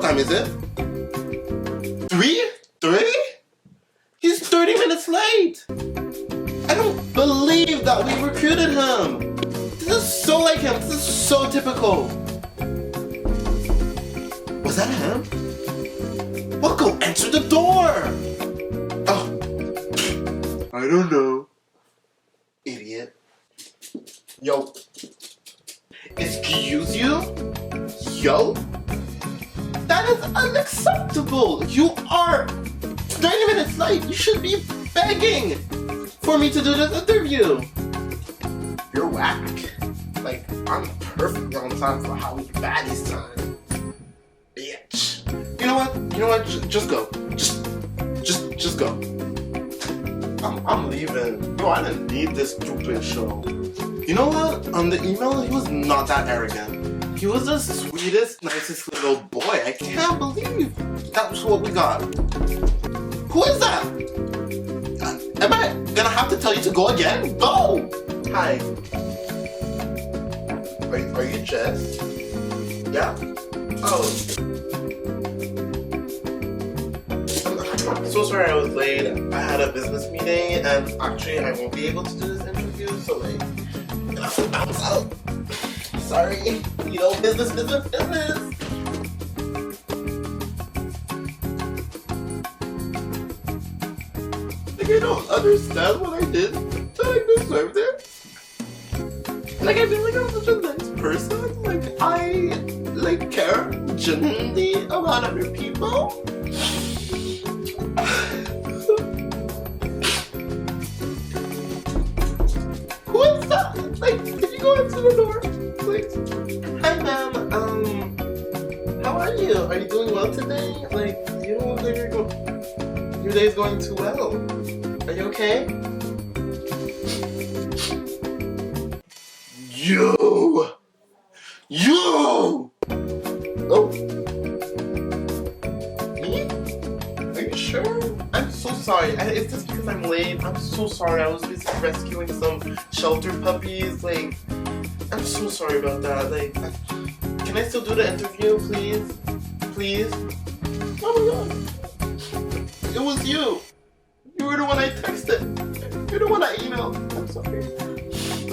time is it? 3? 3? He's 30 minutes late! I don't believe that we recruited him! This is so like him, this is so typical! Was that him? Well, go answer the door! Oh, I don't know. Idiot. Yo. Excuse you? Yo? That is unacceptable! You are 90 minutes late! You should be begging for me to do this interview! You're whack. Like, I'm perfectly on time for Howie Baddie's time. Bitch. You know what? Just go. Just go. I'm leaving. Yo, I didn't need this stupid show. You know what? On the email, he was not that arrogant. He was the sweetest, nicest little boy. I can't believe that's what we got. Who is that? Am I gonna have to tell you to go again? Go! Hi. Are you Jess? Yeah? Oh. I'm so sorry I was late. I had a business meeting and actually I won't be able to do this interview, so like, I'm gonna have to bounce out. Sorry. You know, business. Like, I don't understand what I did to like deserve this. Like, I feel like I'm such a nice person. Like, I like care genuinely about other people. Who is that? Like, can you go into the door, please? Hi, ma'am. How are you? Are you doing well today? Like, you don't look like your day's going too well. Are you okay? You! Oh. Me? Are you sure? I'm so sorry. It's just because I'm late. I'm so sorry. I was busy rescuing some shelter puppies. Like, I'm so sorry about that. Like, can I still do the interview, please? Please? Oh my god. It was you. You were the one I texted. You're the one I emailed. I'm sorry.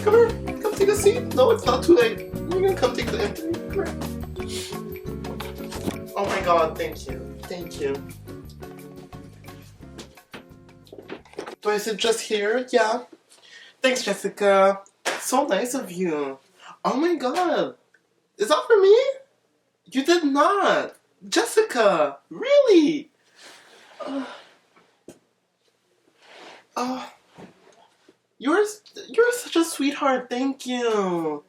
Come here. Come take a seat. No, it's not too late. You're gonna come take the interview. Come here. Oh my god, thank you. Thank you. Do I sit just here? Yeah. Thanks, Jessica. So nice of you. Oh my god. Is that for me? You did not. Jessica. Really? You're such a sweetheart. Thank you.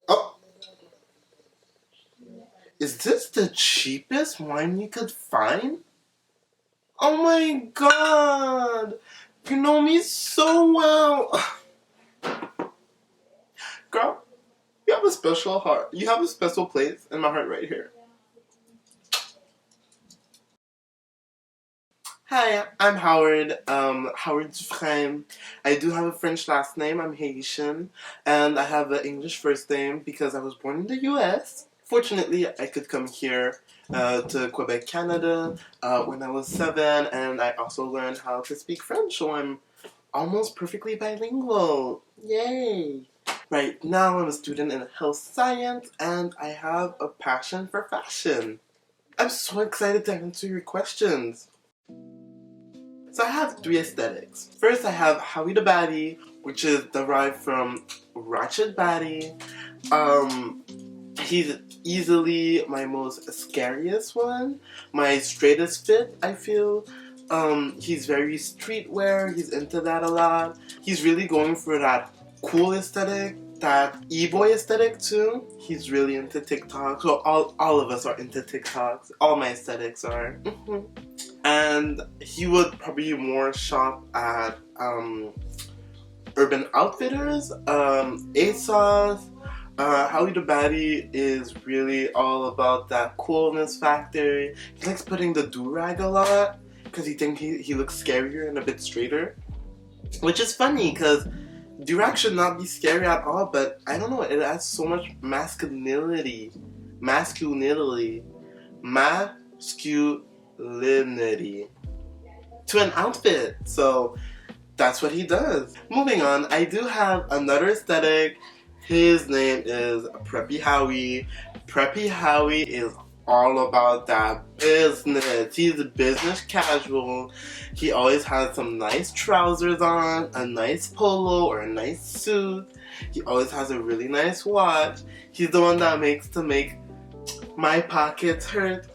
Oh. Is this the cheapest wine you could find? Oh my god. You know me so well. Girl, you have a special heart. You have a special place in my heart right here. Hi, I'm Howard, Howard Dufresne. I do have a French last name, I'm Haitian, and I have an English first name because I was born in the US. Fortunately, I could come here to Quebec, Canada when I was 7, and I also learned how to speak French, so I'm almost perfectly bilingual. Yay! Right now, I'm a student in health science, and I have a passion for fashion. I'm so excited to answer your questions. So I have 3 aesthetics. First, I have Howie the Baddie, which is derived from Ratchet Baddie. He's easily my most scariest one, my straightest fit, I feel. He's very streetwear, he's into that a lot. He's really going for that cool aesthetic, that e-boy aesthetic too. He's really into TikTok, so all of us are into TikToks. All my aesthetics are. And he would probably more shop at Urban Outfitters, ASOS. Howie the Baddie is really all about that coolness factor. He likes putting the do-rag a lot because he thinks he looks scarier and a bit straighter. Which is funny because do-rag should not be scary at all, but I don't know, it adds so much masculinity masculinity to an outfit. So that's what he does. Moving on, I do have another aesthetic. His name is Preppy Howie. Preppy Howie is all about that business. He's a business casual. He always has some nice trousers on, a nice polo or a nice suit. He always has a really nice watch. He's the one that makes to make my pockets hurt.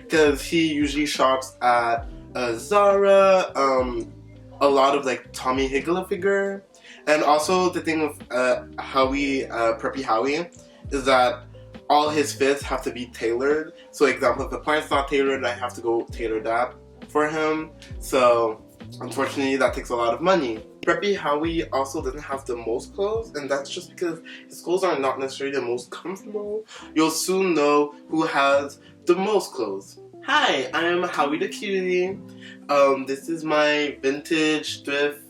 Because he usually shops at Zara, a lot of like Tommy Hilfiger. And also the thing with Howie, Preppy Howie, is that all his fits have to be tailored. So example, if the pant's not tailored, I have to go tailor that for him. So unfortunately that takes a lot of money. Preppy Howie also doesn't have the most clothes, and that's just because his clothes are not necessarily the most comfortable. You'll soon know who has the most clothes. Hi, I'm Howie the Cutie. This is my vintage thrift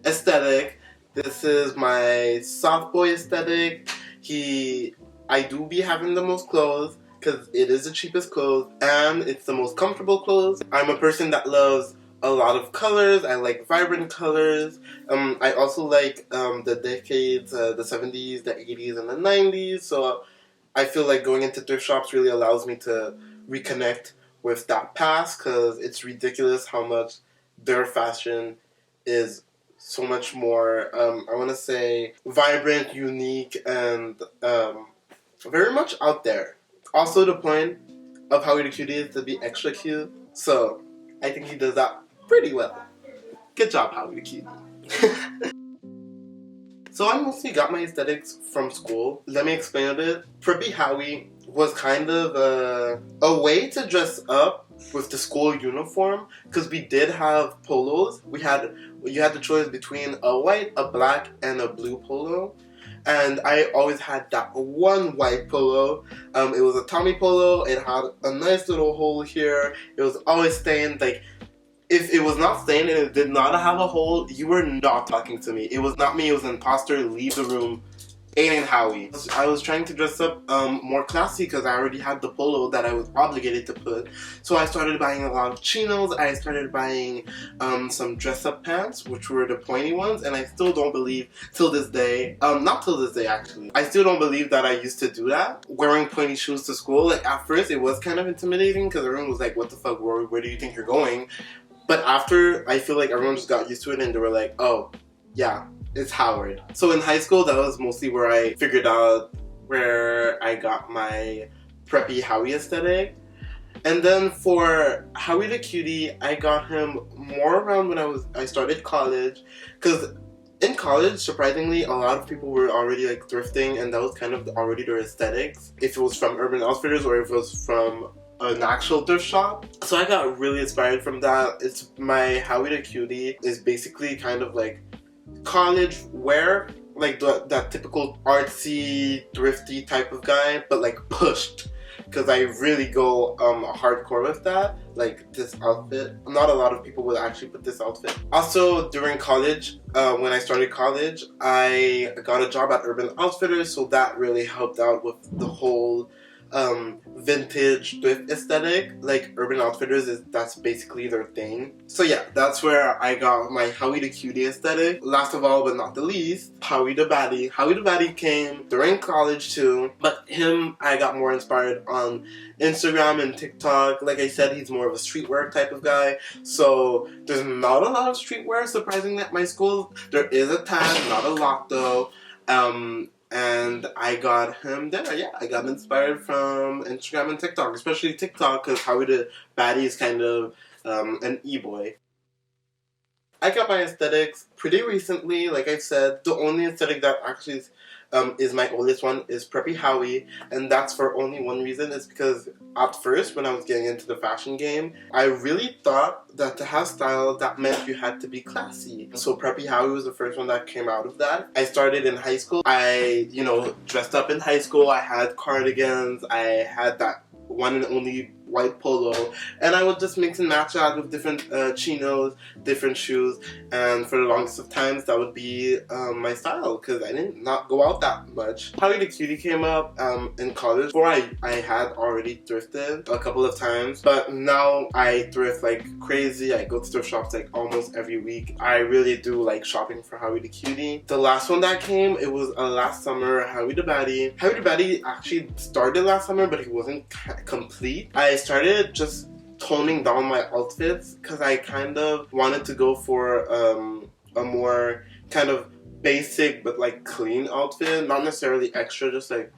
aesthetic. This is my soft boy aesthetic. I do be having the most clothes because it is the cheapest clothes and it's the most comfortable clothes. I'm a person that loves a lot of colors. I like vibrant colors. I also like the decades, the 70s, the 80s, and the 90s. So I feel like going into thrift shops really allows me to reconnect with that past because it's ridiculous how much their fashion is so much more, I want to say, vibrant, unique, and very much out there. Also, the point of Howie the Cutie is to be extra cute. So I think he does that pretty well. Good job, Howie the Cutie. So I mostly got my aesthetics from school. Let me explain a bit. Preppy Howie was kind of a way to dress up with the school uniform because we did have polos. You had the choice between a white, a black, and a blue polo. And I always had that one white polo. It was a Tommy polo. It had a nice little hole here. It was always stained. Like, if it was not stained and it did not have a hole, you were not talking to me. It was not me. It was an imposter. Leave the room. Ain't Howie. I was trying to dress up more classy because I already had the polo that I was obligated to put. So I started buying a lot of chinos. I started buying some dress-up pants, which were the pointy ones, and I still don't believe till this day, not till this day actually, I still don't believe that I used to do that. Wearing pointy shoes to school, like at first it was kind of intimidating because everyone was like, what the fuck, where do you think you're going? But after, I feel like everyone just got used to it and they were like, oh, yeah. It's Howard. So in high school, that was mostly where I figured out where I got my preppy Howie aesthetic. And then for Howie the Cutie, I got him more around when I started college. Because in college, surprisingly, a lot of people were already like thrifting and that was kind of already their aesthetics. If it was from Urban Outfitters or if it was from an actual thrift shop. So I got really inspired from that. It's my Howie the Cutie is basically kind of like college wear, like that typical artsy, thrifty type of guy, but like pushed. Because I really go hardcore with that. Like this outfit. Not a lot of people would actually put this outfit. Also, during college, when I started college, I got a job at Urban Outfitters, so that really helped out with the whole vintage thrift aesthetic. Like Urban Outfitters that's basically their thing. So yeah, that's where I got my Howie the Cutie aesthetic. Last of all but not the least, Howie the Baddie. Howie the Baddie came during college too, but him I got more inspired on Instagram and TikTok. Like I said, he's more of a streetwear type of guy, so there's not a lot of streetwear surprisingly at my school. There is a tad, not a lot though. And I got him there. Yeah, I got inspired from Instagram and TikTok, especially TikTok because Howie the Baddie is kind of an e-boy. I got my aesthetics pretty recently. Like I said, the only aesthetic that actually is my oldest one is Preppy Howie, and that's for only one reason. It's because at first, when I was getting into the fashion game, I really thought that to have style, that meant you had to be classy. So Preppy Howie was the first one that came out of that. I started in high school. I, dressed up in high school. I had cardigans. I had that one and only white polo, and I would just mix and match that with different chinos, different shoes, and for the longest of times that would be my style because I didn't not go out that much. Howie the Cutie came up in college. Before I had already thrifted a couple of times, but now I thrift like crazy. I go to thrift shops like almost every week. I really do like shopping for Howie the Cutie. The last one that came, it was last summer, Howie the Baddie. Howie the Baddie actually started last summer, but he wasn't complete. I started just toning down my outfits because I kind of wanted to go for a more kind of basic but like clean outfit, not necessarily extra, just like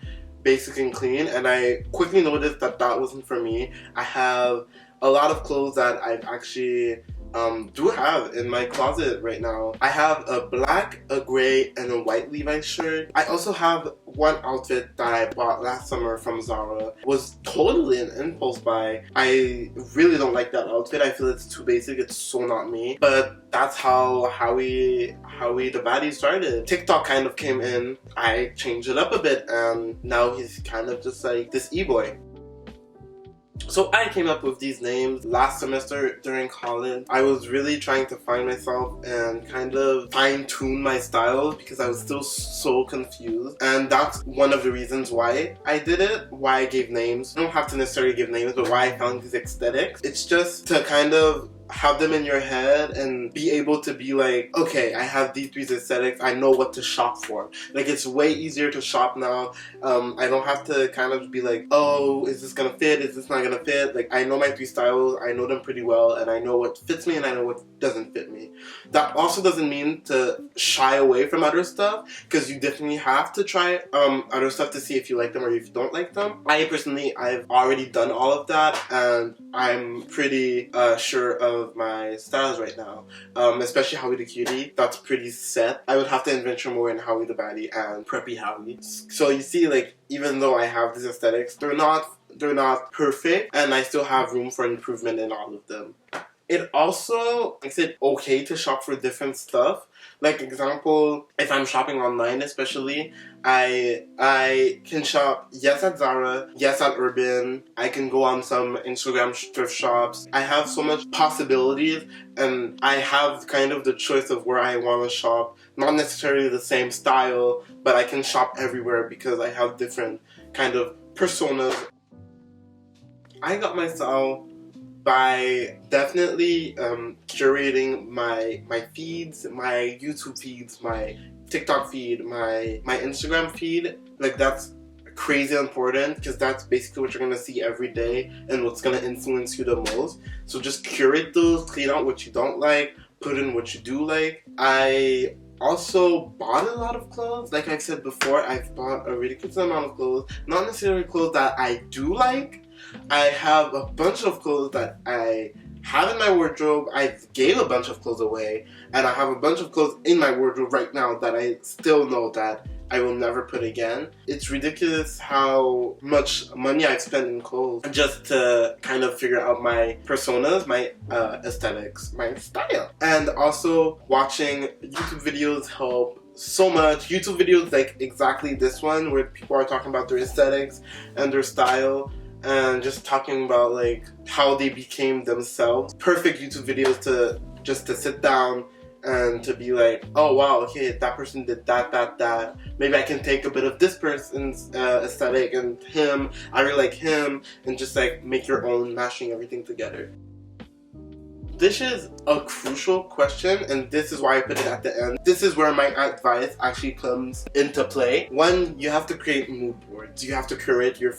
basic and clean. And I quickly noticed that that wasn't for me. I have a lot of clothes that I actually do have in my closet right now. I have a black, a gray, and a white Levi's shirt. I also have one outfit that I bought last summer from Zara. It was totally an impulse buy. I really don't like that outfit. I feel it's too basic. It's so not me. But that's how Howie the Baddie started. TikTok kind of came in. I changed it up a bit, and now he's kind of just like this e-boy. So I came up with these names last semester during college. I was really trying to find myself and kind of fine-tune my styles because I was still so confused. And that's one of the reasons why I did it, why I gave names. I don't have to necessarily give names, but why I found these aesthetics. It's just to kind of have them in your head and be able to be like, okay, I have these three aesthetics, I know what to shop for. Like, it's way easier to shop now. I don't have to kind of be like, oh, is this gonna fit, is this not gonna fit? Like, I know my three styles, I know them pretty well, and I know what fits me and I know what doesn't fit me. That also doesn't mean to shy away from other stuff, because you definitely have to try other stuff to see if you like them or if you don't like them. I personally, I've already done all of that, and I'm pretty sure of my styles right now, especially Howie the Cutie. That's pretty set. I would have to adventure more in Howie the Baddie and Preppy Howie. So you see, like, even though I have these aesthetics, they're not perfect, and I still have room for improvement in all of them. It also makes it okay to shop for different stuff. Like, example, if I'm shopping online especially, I can shop, yes, at Zara, yes, at Urban. I can go on some Instagram thrift shops. I have so much possibilities, and I have kind of the choice of where I want to shop. Not necessarily the same style, but I can shop everywhere because I have different kind of personas. I got my style by definitely curating my feeds, my YouTube feeds, my TikTok feed, my Instagram feed. Like, that's crazy important because that's basically what you're gonna see every day and what's gonna influence you the most. So just curate those, clean out what you don't like, put in what you do like. I also bought a lot of clothes. Like I said before, I've bought a ridiculous amount of clothes. Not necessarily clothes that I do like. I have a bunch of clothes that I have in my wardrobe. I gave a bunch of clothes away, and I have a bunch of clothes in my wardrobe right now that I still know that I will never put again. It's ridiculous how much money I've spent in clothes just to kind of figure out my personas, my aesthetics, my style. And also watching YouTube videos help so much. YouTube videos like exactly this one where people are talking about their aesthetics and their style, and just talking about like how they became themselves. Perfect YouTube videos to sit down and to be like, oh wow, okay, that person did that. Maybe I can take a bit of this person's aesthetic and him, I really like him, and just like make your own, mashing everything together. This is a crucial question, and this is why I put it at the end. This is where my advice actually comes into play. One, you have to create mood boards. You have to curate your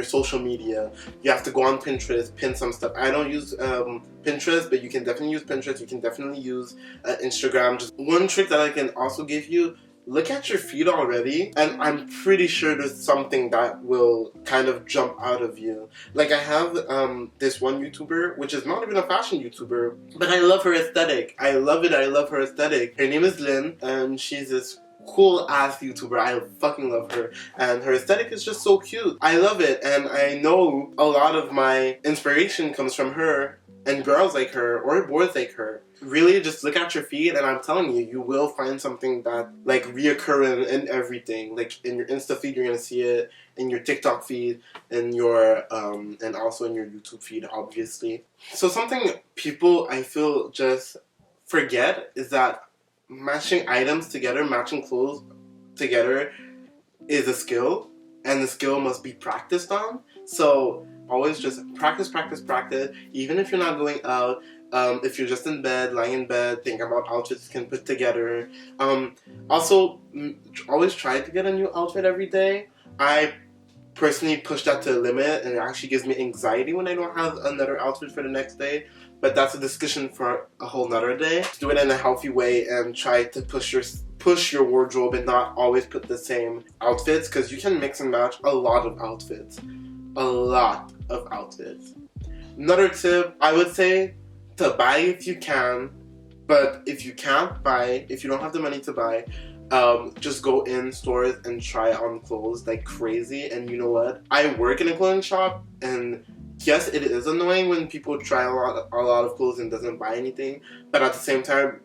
social media. You have to go on Pinterest, pin some stuff. I don't use Pinterest, but you can definitely use Pinterest. You can definitely use Instagram. Just one trick that I can also give you: look at your feed already, and I'm pretty sure there's something that will kind of jump out of you. Like, I have this one YouTuber, which is not even a fashion YouTuber, but I love her aesthetic. I love it. I love her aesthetic. Her name is Lynn, and she's this cool ass YouTuber. I fucking love her, and her aesthetic is just so cute. I love it, and I know a lot of my inspiration comes from her. and girls like her or boys like her. Really, just look at your feed, and I'm telling you, you will find something that like reoccurring in everything. Like in your Insta feed, you're gonna see it. In your TikTok feed, in your and also in your YouTube feed, obviously. So something people I feel just forget is that matching items together, matching clothes together, is a skill, and the skill must be practiced on. So always just practice, practice, practice. Even if you're not going out, if you're just in bed, lying in bed, think about outfits you can put together. Also, always try to get a new outfit every day. I personally push that to a limit, and it actually gives me anxiety when I don't have another outfit for the next day. But that's a discussion for a whole nother day. Do it in a healthy way and try to push your wardrobe and not always put the same outfits, because you can mix and match a lot of outfits. A lot of outfits. Another tip, I would say to buy if you can, but if you can't buy, if you don't have the money to buy, just go in stores and try on clothes like crazy. And you know what? I work in a clothing shop, and yes, it is annoying when people try a lot of clothes and doesn't buy anything, but at the same time,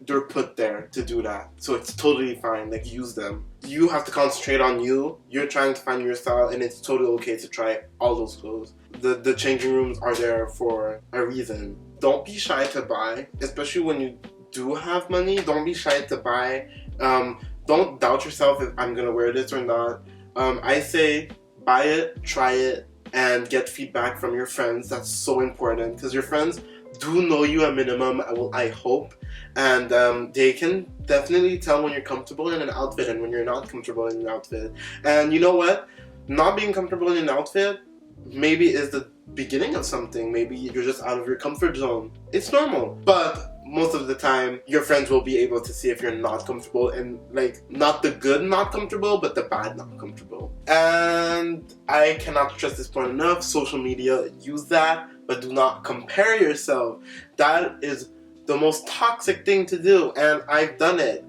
they're put there to do that, so it's totally fine. Like, use them. You have to concentrate on you. You're trying to find your style, and it's totally okay to try all those clothes. The changing rooms are there for a reason. Don't be shy to buy, especially when you do have money. Don't be shy to buy. Don't doubt yourself if I'm gonna wear this or not. I say buy it, try it, and get feedback from your friends. That's so important, because your friends do know you a minimum, I hope, and they can definitely tell when you're comfortable in an outfit and when you're not comfortable in an outfit. And you know what? Not being comfortable in an outfit maybe is the beginning of something. Maybe you're just out of your comfort zone. It's normal, but most of the time your friends will be able to see if you're not comfortable, and like not the good not comfortable, but the bad not comfortable. And I cannot stress this point enough. Social media, use that, but do not compare yourself. That is the most toxic thing to do, and I've done it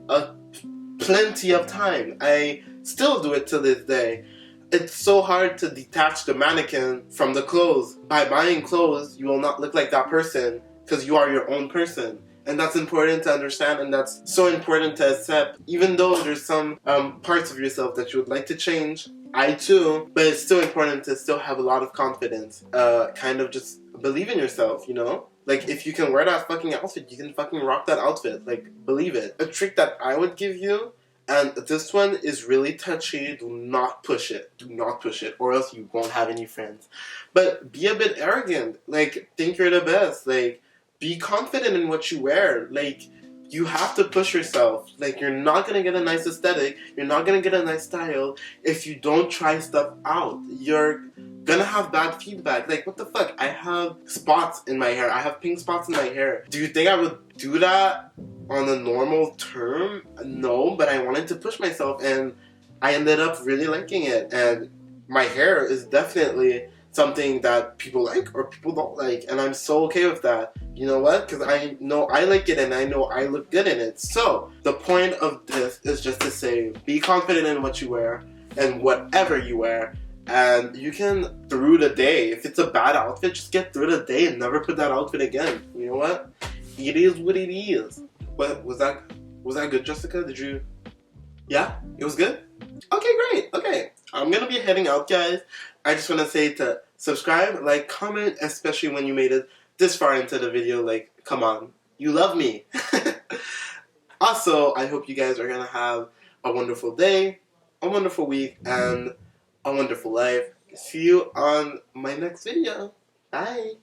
plenty of time. I still do it to this day. It's so hard to detach the mannequin from the clothes. By buying clothes, you will not look like that person, because you are your own person. And that's important to understand, and that's so important to accept. Even though there's some parts of yourself that you would like to change, I too, but it's still important to still have a lot of confidence. Kind of just believe in yourself, you know? Like, if you can wear that fucking outfit, you can fucking rock that outfit. Like, believe it. A trick that I would give you, and this one is really touchy, do not push it. Do not push it, or else you won't have any friends. But be a bit arrogant. Like, think you're the best. Like, be confident in what you wear. Like, you have to push yourself. Like, you're not gonna get a nice aesthetic, you're not gonna get a nice style if you don't try stuff out. You're gonna have bad feedback. Like, what the fuck? I have spots in my hair. I have pink spots in my hair. Do you think I would do that on a normal term? No, but I wanted to push myself, and I ended up really liking it. And my hair is definitely something that people like or people don't like, and I'm so okay with that. You know what? Because I know I like it, and I know I look good in it. So the point of this is just to say, be confident in what you wear and whatever you wear, and you can through the day. If it's a bad outfit, just get through the day and never put that outfit again. You know what? It is what it is. What was that? Was that good, Jessica? Did you? Yeah, it was good. Okay, great. Okay, I'm gonna be heading out, guys. I just want to say to subscribe, like, comment, especially when you made it this far into the video. Like, come on, you love me. Also, I hope you guys are gonna have a wonderful day, a wonderful week, and a wonderful life. See you on my next video. Bye.